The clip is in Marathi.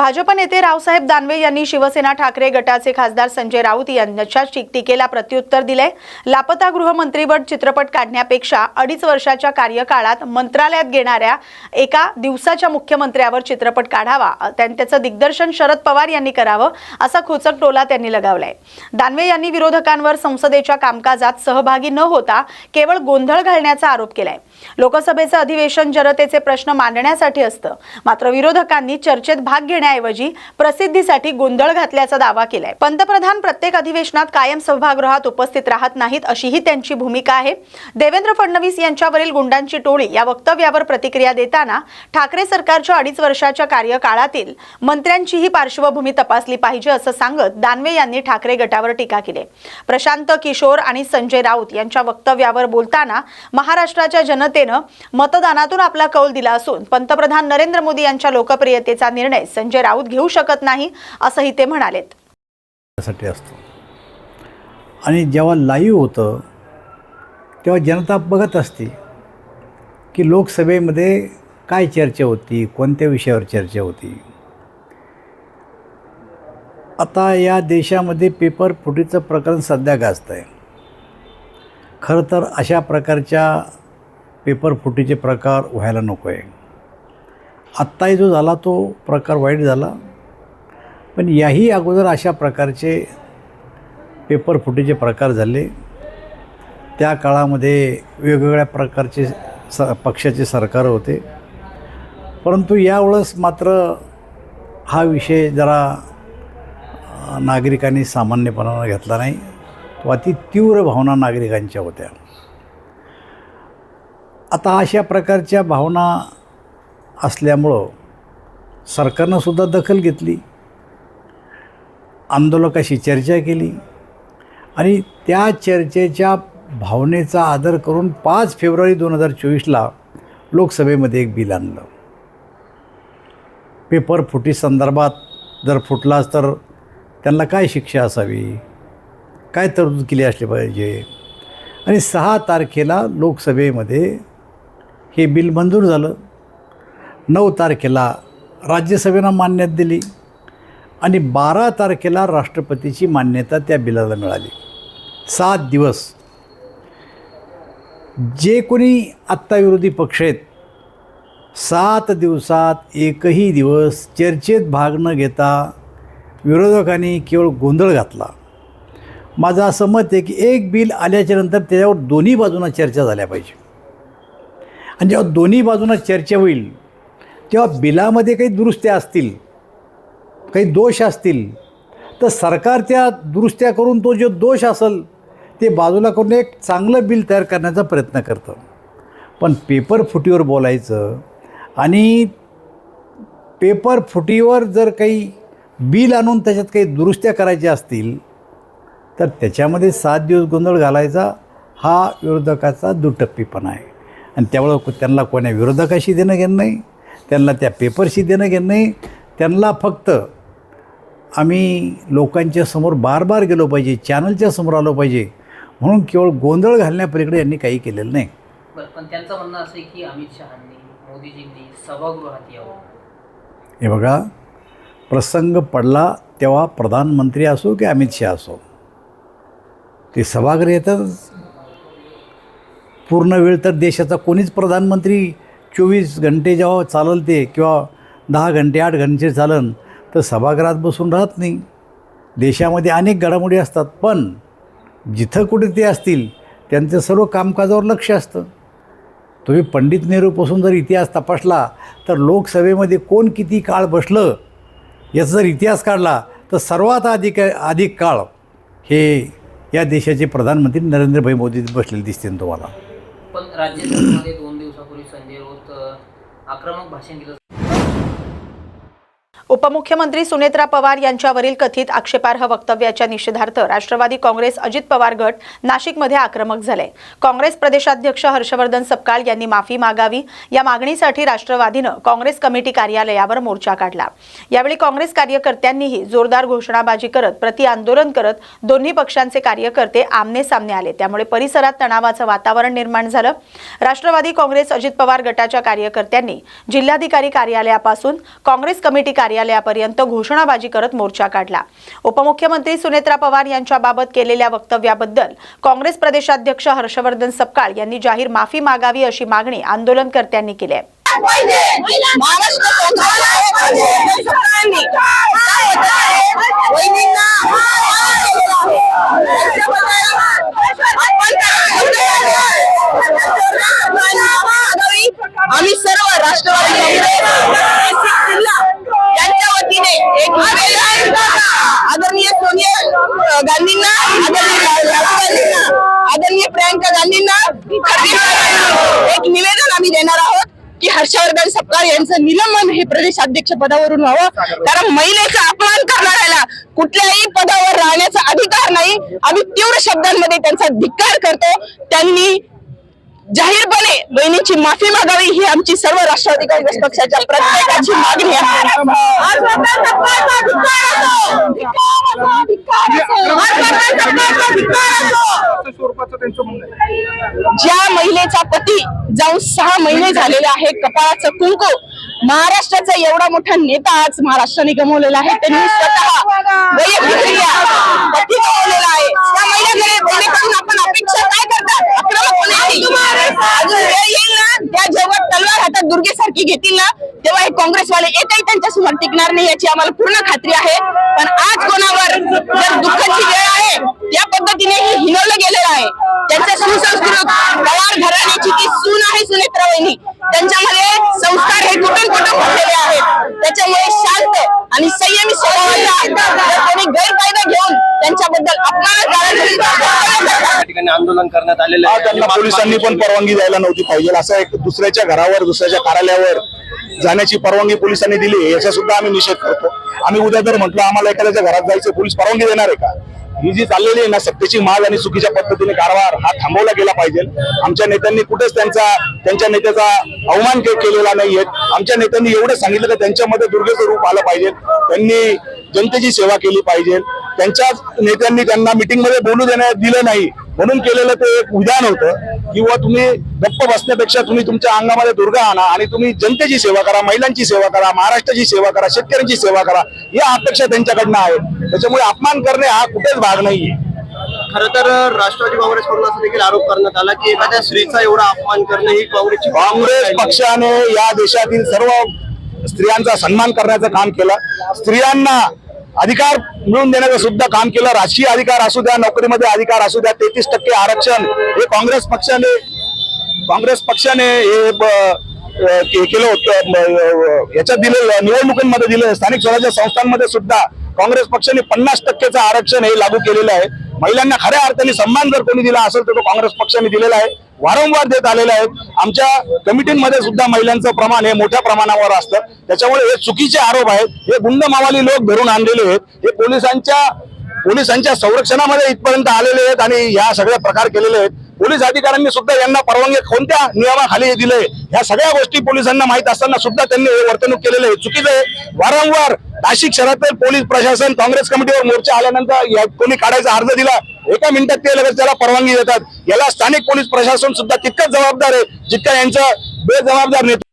भाजप नेते रावसाहेब दानवे यांनी शिवसेना ठाकरे गटाचे खासदार संजय राऊत यांच्या टीकेला प्रत्युत्तर दिले। लापता गृहमंत्रीवर चित्रपट काढण्यापेक्षा 2.5 वर्षाच्या कार्यकाळात मंत्रालयात घेणाऱ्या एका दिवसाच्या मुख्यमंत्र्यावर चित्रपट काढावा, त्याचं दिग्दर्शन शरद पवार यांनी करावं, असा खोचक टोला त्यांनी लगावलाय। दानवे यांनी विरोधकांवर संसदेच्या कामकाजात सहभागी न होता केवळ गोंधळ घालण्याचा आरोप केलाय। लोकसभेचं अधिवेशन जनतेचे प्रश्न मांडण्यासाठी असतं, मात्र विरोधकांनी चर्चेत भाग घेण्याऐवजी प्रसिद्धीसाठी गोंधळ घातल्याचा दावा केलाय। पंतप्रधान प्रत्येक अधिवेशनात कायम सभागृहात उपस्थित राहत नाहीत, अशीही त्यांची भूमिका आहे। देवेंद्र फडणवीस यांच्यावरील गुंडांची टोळी या वक्तव्यावर प्रतिक्रिया देताना ठाकरे सरकारच्या 2.5 वर्षाच्या कार्यकाळातील मंत्र्यांचीही पार्श्वभूमी तपासली पाहिजे असं सांगत दानवे यांनी ठाकरे गटावर टीका केली। प्रशांत किशोर आणि संजय राऊत यांच्या वक्तव्यावर बोलताना महाराष्ट्राच्या जनतेनं मतदानातून आपला कौल दिला असून पंतप्रधान नरेंद्र मोदी यांच्या लोकप्रियतेचा निर्णय संजय राऊत घेऊ शकत नाही असंही ते म्हणालेत। आणि जेव्हा लाईव्ह होतं तेव्हा जनता बघत असते की लोकसभेमध्ये काय चर्चा होती, कोणत्या विषयावर चर्चा होती। आता या देशामध्ये पेपर फुटीचं प्रकरण सध्या गाजत आहे। खरं तर अशा प्रकारच्या पेपर फुटीचे प्रकार व्हायला नको आहे। आत्ताही जो झाला तो प्रकार वाईट झाला, पण याही अगोदर अशा प्रकारचे पेपर फुटीचे प्रकार झाले। त्या काळामध्ये वेगवेगळ्या प्रकारचे पक्षाचे सरकार होते, परंतु यावेळेस मात्र हा विषय जरा नागरिकांनी सामान्यपणाने घेतला नाही। तो अति तीव्र भावना नागरिकांच्या होत्या। आता अशा प्रकारच्या भावना असल्यामुळं सरकारनं सुद्धा दखल घेतली, आंदोलकाशी चर्चा केली आणि त्या चर्चेच्या भावनेचा आदर करून 5 फेब्रुवारी 2024ला लोकसभेमध्ये एक बिल आणलं। पेपर फुटी संदर्भात जर फुटलाच तर त्यांना काय शिक्षा असावी, काय तरतूद केली असली पाहिजे, आणि 6 तारखेला लोकसभेमध्ये हे बिल मंजूर झालं। 9 तारखेला राज्यसभेनं मान्यता दिली आणि 12 तारखेला राष्ट्रपतीची मान्यता त्या बिलाला मिळाली। 7 दिवस जे कोणी आत्ता विरोधी पक्ष आहेत, 7 दिवसात एकही दिवस चर्चेत भाग न घेता विरोधकांनी केवळ गोंधळ घातला। माझं असं मत आहे की एक बिल आल्याच्यानंतर त्याच्यावर दोन्ही बाजूंना चर्चा झाल्या पाहिजे, आणि जेव्हा दोन्ही बाजूंना चर्चा होईल तेव्हा बिलामध्ये काही दुरुस्त्या असतील, काही दोष असतील, तर सरकार त्या दुरुस्त्या करून तो जो दोष असेल ते बाजूला करून एक चांगलं बिल तयार करण्याचा प्रयत्न करतं। पण पेपर फुटीवर बोलायचं आणि पेपर फुटीवर जर काही बिल आणून त्याच्यात काही दुरुस्त्या करायच्या असतील तर त्याच्यामध्ये 7 दिवस गोंधळ घालायचा हा विरोधकाचा दुटप्पीपणा आहे। आणि त्यामुळं त्यांना कोण्या विरोधकाशी देणं घेणं नाही, त्यांना त्या पेपरशी देणं घेणं नाही। त्यांना फक्त आम्ही लोकांच्या समोर बार बार गेलो पाहिजे, चॅनलच्या समोर आलो पाहिजे, म्हणून केवळ गोंधळ घालण्यापलीकडे यांनी काही केलेलं नाही। पण त्यांचं म्हणणं असं आहे की अमित शहांनी, मोदीजींनी सभागृहात यावं। हे बघा, प्रसंग पडला तेव्हा प्रधानमंत्री असो की अमित शहा असो, ते सभागृह येतातच। पूर्ण वेळ तर देशाचा कोणीच प्रधानमंत्री 24 घंटे जेव्हा चालेल ते, किंवा 10 घंटे 8 घंटे चालन, तर सभागृहात बसून राहत नाही। देशामध्ये अनेक घडामोडी असतात, पण जिथं कुठे ते असतील त्यांचं सर्व कामकाजावर लक्ष असतं। तुम्ही पंडित नेहरूपासून जर इतिहास तपासला तर लोकसभेमध्ये कोण किती काळ बसलं याचा जर इतिहास काढला तर सर्वात अधिक काळ हे या देशाचे प्रधानमंत्री नरेंद्रभाई मोदी बसलेले दिसतील तुम्हाला। पण राज्यसभेमध्ये 2 दिवसापूर्वी संजय राऊत आक्रमक भाषण केलं। उपमुख्यमंत्री सुनेत्रा पवार यांच्यावरील कथित आक्षेपार्ह वक्तव्याच्या निषेधार्थ राष्ट्रवादी काँग्रेस अजित पवार गट नाशिकमध्ये आक्रमक झाले। काँग्रेस प्रदेशाध्यक्ष हर्षवर्धन सपकाळ यांनी माफी मागावी या मागणीसाठी राष्ट्रवादीनं काँग्रेस कमिटी कार्यालयावर मोर्चा काढला। यावेळी काँग्रेस कार्यकर्त्यांनीही जोरदार घोषणाबाजी करत प्रतिआंदोलन करत दोन्ही पक्षांचे कार्यकर्ते आमने सामने आले, त्यामुळे परिसरात तणावाचं वातावरण निर्माण झालं। राष्ट्रवादी काँग्रेस अजित पवार गटाच्या कार्यकर्त्यांनी जिल्हाधिकारी कार्यालयापासून काँग्रेस कमिटी कार्यालयापर्यंत घोषणाबाजी करत मोर्चा काढला. उपमुख्यमंत्री सुनेत्रा पवार यांच्याबाबत केलेल्या वक्तव्याबद्दल काँग्रेस प्रदेशाध्यक्ष हर्षवर्धन सपकाळ यांनी जाहीर माफी मागावी अशी मागणी आंदोलनकर्त्यांनी केली आहे. आम्ही सर्व राष्ट्रवादी यांच्या वतीने एक आदरणीय सोनिया गांधींना, आदरणीय प्रियंका गांधींना एक निवेदन आम्ही देणार आहोत की हर्षवर्धन सपकाळ यांचं निलंबन हे प्रदेशाध्यक्ष पदावरून व्हावं. कारण महिलेचा अपमान करणाऱ्याला कुठल्याही पदावर राहण्याचा अधिकार नाही. आम्ही तीव्र शब्दांमध्ये त्यांचा धिक्कार करतो. त्यांनी जाहीरपणे बहिणीची माफी मागावी ही आमची सर्व राष्ट्रवादी काँग्रेस पक्षाच्या प्रत्येकाची मागणी आहे. ज्या महिलेचा पती जाऊन 6 महिने झालेले आहे, कपाळाचं कुंकू, महाराष्ट्राचा एवढा मोठा नेता आज महाराष्ट्राने गमावलेला आहे. त्यांनी स्वतः वैयक्तिकरित्या पती गमावलेला आहे. त्या महिलेकडून आपण अपेक्षा काय करतात? आक्रमकपणे अजून वेळ येईल ना, त्या जेव्हा तलवार हातात दुर्गेसारखी घेतील ना, तेव्हा हे काँग्रेसवाले एकही त्यांच्यासमोर टिकणार नाही याची आम्हाला पूर्ण खात्री आहे. पण आज कोणावर जर दुःखाची वेळ आहे, या पद्धतीने हे हिनवलं गेलेलं आहे. त्यांच्या सुसंस्कृत पवार घराण्याची ती सून आहे सुनेत्रा वहिनी, त्यांच्यामध्ये संस्कार हे कुठून कुठून भरलेले आहेत. त्याच्यामुळे शांत आणि संयमी स्वभावाचा कोणी गैरफायदा घेऊन त्यांच्याबद्दल या ठिकाणी आंदोलन करण्यात आलेलं आहे. त्यांना पोलिसांनी पण परवानगी द्यायला नव्हती पाहिजे. असं एक दुसऱ्याच्या घरावर, दुसऱ्याच्या कार्यालयावर जाण्याची परवानगी पोलिसांनी दिली, याचा सुद्धा आम्ही निषेध करतो. आम्ही उद्या जर म्हटलं आम्हाला एखाद्याच्या घरात जायचं, पोलीस परवानगी देणार आहे का? ही जी चाललेली आहे ना सत्तेची माग आणि चुकीच्या पद्धतीने कारभार, हा थांबवला गेला पाहिजे. आमच्या नेत्यांनी कुठेच त्यांच्या नेत्याचा अवमान केलेला नाहीये. आमच्या नेत्यांनी एवढं सांगितलं की त्यांच्यामध्ये दुर्गेचं रूप आलं पाहिजे, त्यांनी जनतेची सेवा केली पाहिजे. त्यांच्याच नेत्यांनी त्यांना मीटिंगमध्ये बोलू दिलं नाही म्हणून केलेलं ते एक विधान होतं किंवा तुम्ही गप्प बसण्यापेक्षा तुम्ही तुमच्या अंगामध्ये दुर्गा आणा आणि तुम्ही जनतेची सेवा करा, महिलांची सेवा करा, महाराष्ट्राची सेवा करा, शेतकऱ्यांची सेवा करा, या अपेक्षा त्यांच्याकडनं आहेत. त्याच्यामुळे अपमान करणे हा कुठेच भाग नाहीये. खरं तर राष्ट्रवादी काँग्रेसकडून असा देखील आरोप करण्यात आला की एखाद्या स्त्रीचा एवढा अपमान करणे ही काँग्रेस पक्षाने या देशातील सर्व स्त्रियांचा सन्मान करण्याचं काम केलं. स्त्रियांना अधिकार मिळवून देण्याचं सुद्धा काम केलं. राजकीय अधिकार असू द्या, नोकरीमध्ये अधिकार असू द्या, 33% आरक्षण हे काँग्रेस पक्षाने हे केलं होतं. याच्यात दिलं, निवडणुकीमध्ये दिलं. स्थानिक स्वराज्य संस्थांमध्ये सुद्धा काँग्रेस पक्षाने 50% आरक्षण हे लागू केलेलं आहे. महिलांना खऱ्या अर्थाने सन्मान जर कोणी दिला असेल तर तो काँग्रेस पक्षाने दिलेला आहे, वारंवार देत आलेले आहेत. आमच्या कमिटीमध्ये सुद्धा महिलांचं प्रमाण हे मोठ्या प्रमाणावर असतं. त्याच्यामुळे हे चुकीचे आरोप आहेत, हे गुंड मावाली लोक धरून आणलेले आहेत, हे पोलिसांच्या संरक्षणामध्ये इथपर्यंत आलेले आहेत आणि या सगळे प्रकार केलेले आहेत. पोलीस अधिकाऱ्यांनी सुद्धा यांना परवानगी कोणत्या नियमाखाली दिले, ह्या सगळ्या गोष्टी पोलिसांना माहित असताना सुद्धा त्यांनी हे वर्तणूक केलेलं आहे, चुकीचं आहे. वारंवार नाशिक शहरातील पोलीस प्रशासन काँग्रेस कमिटीवर मोर्चा आल्यानंतर कोणी काढायचा अर्ज दिला, एका मिनिटात ते लगेच त्याला परवानगी देतात. याला स्थानिक पोलीस प्रशासन सुद्धा तितकंच जबाबदार आहे जितकं यांचं बेजबाबदार नेतृत्व